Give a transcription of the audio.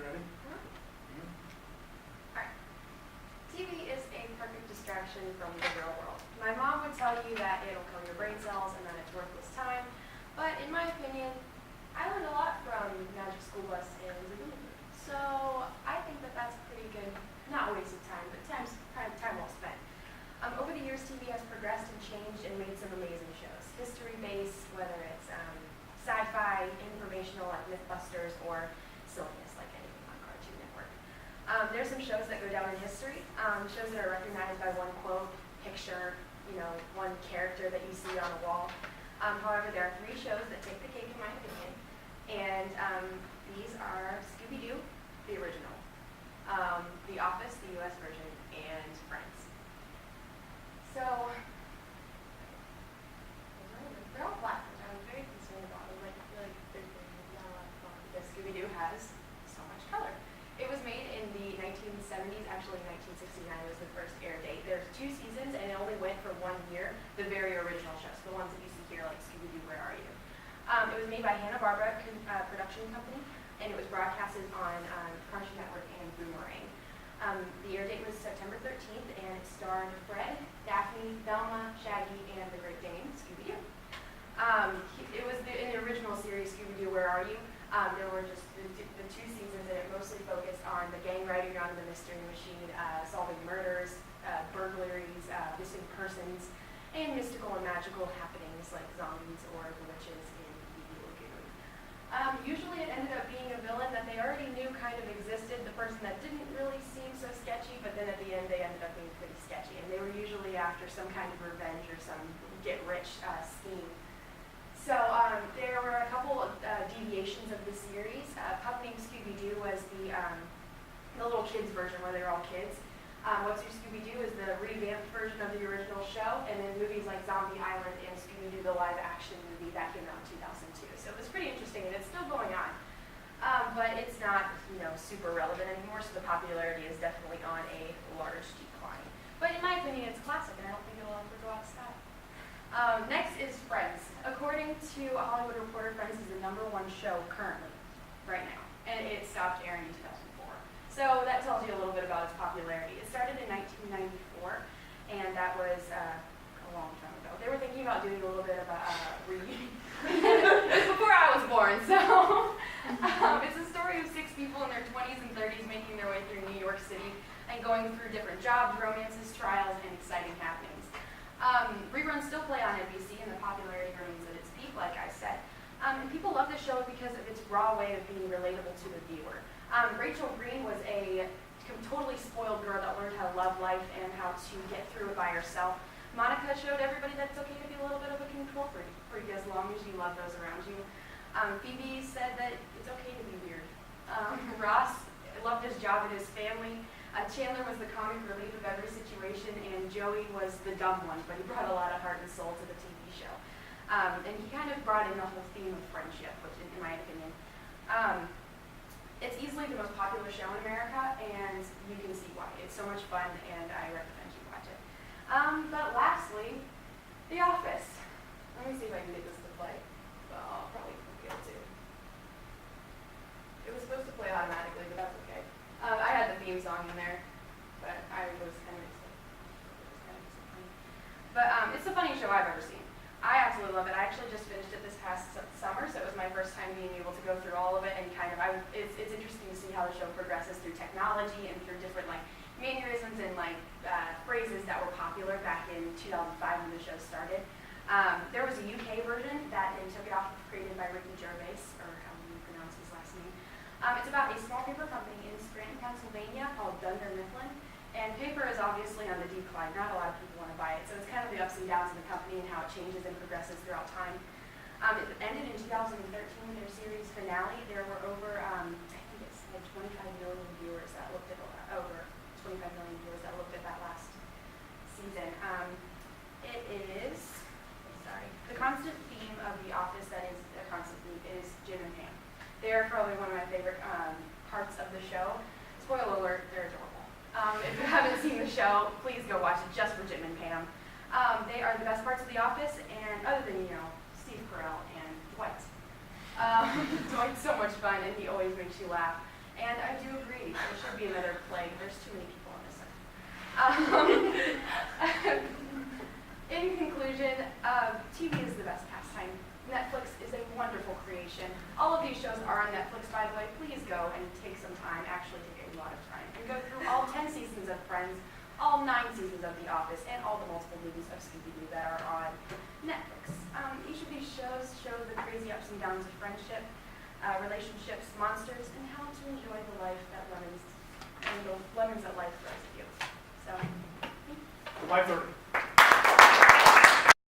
Ready? Alright. TV is a perfect distraction from the real world. My mom would tell you that it'll kill your brain cells and that it's worthless time, but in my opinion, I learned a lot from Magic School Bus and Zagoo. So I think that that's pretty good, not a waste of time, but time well spent. Over the years, TV has progressed and changed and made some amazing shows. History-based, whether it's sci-fi, informational like Mythbusters, or silliness like anything on Cartoon Network. There's some shows that go down in history, shows that are recognized by one quote, picture, one character that you see on a wall. However, there are 3 shows that take the cake in my opinion, and these are Scooby-Doo, the original, The Office, the US version, and Friends. So, they're all black, which I was very concerned about. I feel like they're not a lot of fun because Scooby-Doo has so much color. It was made in the 1970s, actually 1969 was the first air date. There's 2 seasons and it only went for 1 year, the very original shows, the ones that you see here like Scooby-Doo, Where Are You? It was made by Hanna-Barbera production company, and it was broadcasted on Cartoon Network and Boomerang. The air date was September 13th, and it starred Fred, Daphne, Velma, Shaggy, and the Great Dane, Scooby-Doo. It was in the original series, Scooby-Doo, Where Are You? There were just the 2 seasons, and it mostly focused on the gang riding around in the Mystery Machine, solving murders, burglaries, missing persons, and mystical and magical happenings like zombies or the witches in the lagoon. Usually it ended up being a villain that they already knew kind of existed, the person that didn't really seem so sketchy, but then at the end they ended up being pretty sketchy, and they were usually after some kind of revenge or some get-rich scheme. So there were a couple of deviations of the series. Pup Named Scooby-Doo was the little kids version where they were all kids. What's Your Scooby-Doo is the revamped version of the original show, and then movies like Zombie Island and Scooby-Doo the live action movie that came out in 2002. So it was pretty interesting, and it's still going on. But it's not, super relevant anymore, so the popularity is definitely on a large decline. But in my opinion, it's classic, and I don't think it'll ever go out of style. Next is Friends. According to a Hollywood Reporter, Friends is the #1 show currently, right now, and it stopped airing in 2004. So that tells you a little bit about its popularity. It started in 1994, and that was a long time ago. They were thinking about doing a little bit of a reunion. It was before I was born, so it's a story of 6 people in their 20s and 30s making their way through New York City and going through different jobs, romances, trials, and exciting happenings. Reruns still play on NBC, and the popularity remains at its peak, like I said. And people love this show because of its raw way of being relatable to the viewer. Rachel Green was a totally spoiled girl that learned how to love life and how to get through it by herself. Monica showed everybody that it's okay to be a little bit of a control freak as long as you love those around you. Phoebe said that it's okay to be weird. Ross loved his job and his family. Chandler was the comic relief of every situation, and Joey was the dumb one, but he brought a lot of heart and soul to the TV show. And he kind of brought in the whole theme of friendship, which, in my opinion, it's easily the most popular show in America, and you can see why. It's so much fun, and I recommend you watch it. But lastly, The Office. Let me see if I can get this to play. Well, I'll probably be able to. It was supposed to play automatically, but that's okay. I had the theme song in there, but I was kind of disappointed. But it's the funniest show I've ever seen. I absolutely love it. I actually just finished it this past summer, so it was my first time being able to go through all of it, and it's interesting to see how the show progresses through technology and through different mannerisms and phrases that were popular back in 2005 when the show started. There was a UK version that they took it off, created by Ricky Gervais, or how do you pronounce his last name. It's about a small paper company in Scranton, Pennsylvania called Dunder Mifflin, and paper is obviously on the decline. Not a lot of people want to buy it, so it's kind of the ups and downs of the company and how it changes and progresses throughout time. It ended in 2013 with their series finale. There were over, I think it said 25 million viewers that looked at that last season. It is, the constant theme of The Office that is a constant theme is Jim and Pam. They're probably one of my favorite parts of the show. Spoiler alert, they're adorable. If you haven't seen the show, please go watch it just for Jim and Pam. They are the best parts of The Office, and other than, Steve Carell and Dwight. Dwight's so much fun, and he always makes you laugh. And I do agree, there should be another play. There's too many people on this earth. In conclusion, TV is the best pastime. Netflix is a wonderful creation. All of these shows are on Netflix, by the way. Please go and take some time, actually take a lot of time, and go through all 10 seasons of Friends, all 9 seasons of The Office, and all the multiple movies of Scooby-Doo that are on Netflix. Each of these shows show the crazy ups and downs of friendship, relationships, monsters, and how to enjoy the life that lemons that life throws at you. So, My 30.